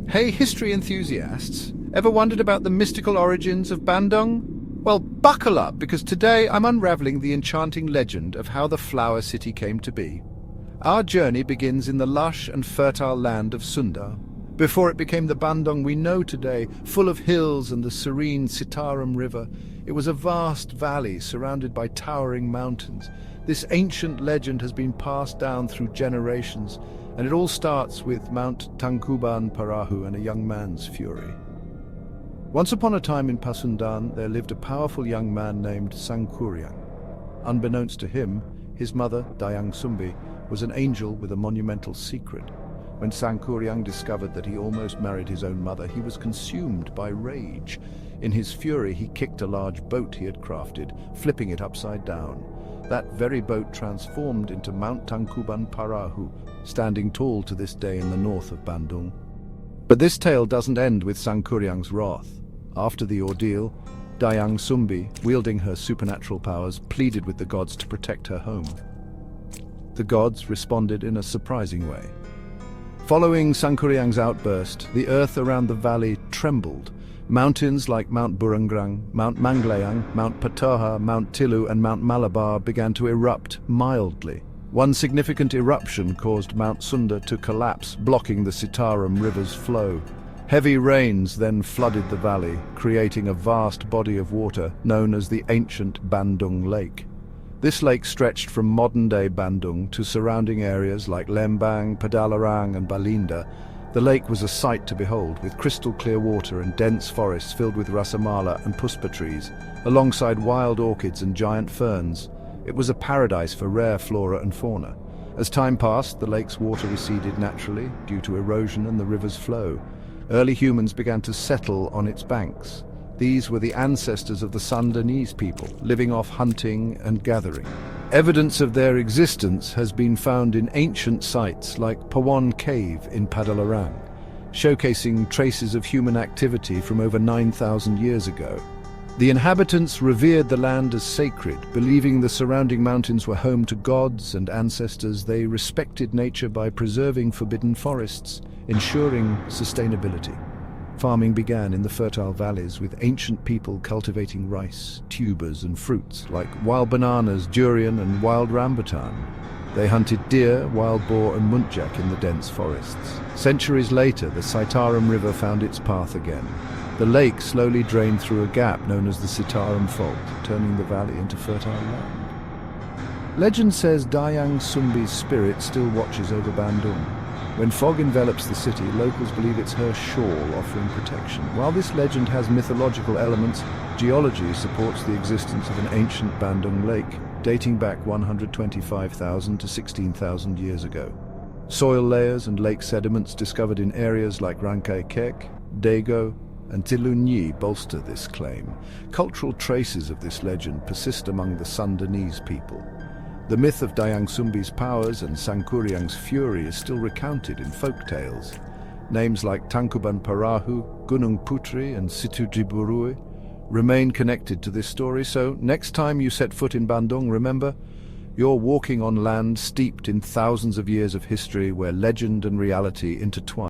Hey history enthusiasts, ever wondered about the mystical origins of Bandung? Well, buckle up, because today I'm unraveling the enchanting legend of how the Flower City came to be. Our journey begins in the lush and fertile land of Sunda. Before it became the Bandung we know today, full of hills and the serene Citarum River, it was a vast valley surrounded by towering mountains. This ancient legend has been passed down through generations, and it all starts with Mount Tangkuban Parahu and a young man's fury. Once upon a time in Pasundan, there lived a powerful young man named Sangkuriang. Unbeknownst to him, his mother, Dayang Sumbi, was an angel with a monumental secret. When Sangkuriang discovered that he almost married his own mother, he was consumed by rage. In his fury, he kicked a large boat he had crafted, flipping it upside down. That very boat transformed into Mount Tangkuban Parahu, standing tall to this day in the north of Bandung. But this tale doesn't end with Sangkuriang's wrath. After the ordeal, Dayang Sumbi, wielding her supernatural powers, pleaded with the gods to protect her home. The gods responded in a surprising way. Following Sangkuriang's outburst, the earth around the valley trembled. Mountains like Mount Burungrang, Mount Manglayang, Mount Patoha, Mount Tilu and Mount Malabar began to erupt mildly. One significant eruption caused Mount Sunda to collapse, blocking the Citarum River's flow. Heavy rains then flooded the valley, creating a vast body of water known as the ancient Bandung Lake. This lake stretched from modern-day Bandung to surrounding areas like Lembang, Padalarang and Balinda. The lake was a sight to behold, with crystal-clear water and dense forests filled with rasamala and puspa trees, alongside wild orchids and giant ferns. It was a paradise for rare flora and fauna. As time passed, the lake's water receded naturally due to erosion and the river's flow. Early humans began to settle on its banks. These were the ancestors of the Sundanese people, living off hunting and gathering. Evidence of their existence has been found in ancient sites like Pawon Cave in Padalarang, showcasing traces of human activity from over 9,000 years ago. The inhabitants revered the land as sacred, believing the surrounding mountains were home to gods and ancestors. They respected nature by preserving forbidden forests, ensuring sustainability. Farming began in the fertile valleys, with ancient people cultivating rice, tubers and fruits like wild bananas, durian and wild rambutan. They hunted deer, wild boar and muntjac in the dense forests. Centuries later, the Citarum River found its path again. The lake slowly drained through a gap known as the Citarum Fault, turning the valley into fertile land. Legend says Dayang Sumbi's spirit still watches over Bandung. When fog envelops the city, locals believe it's her shawl offering protection. While this legend has mythological elements, geology supports the existence of an ancient Bandung lake, dating back 125,000 to 16,000 years ago. Soil layers and lake sediments discovered in areas like Rangkai Kek, Dago, and Tilunyi bolster this claim. Cultural traces of this legend persist among the Sundanese people. The myth of Dayang Sumbi's powers and Sangkuriang's fury is still recounted in folk tales. Names like Tangkuban Parahu, Gunung Putri and Situ Ciburuy remain connected to this story, so next time you set foot in Bandung, remember, you're walking on land steeped in thousands of years of history where legend and reality intertwine.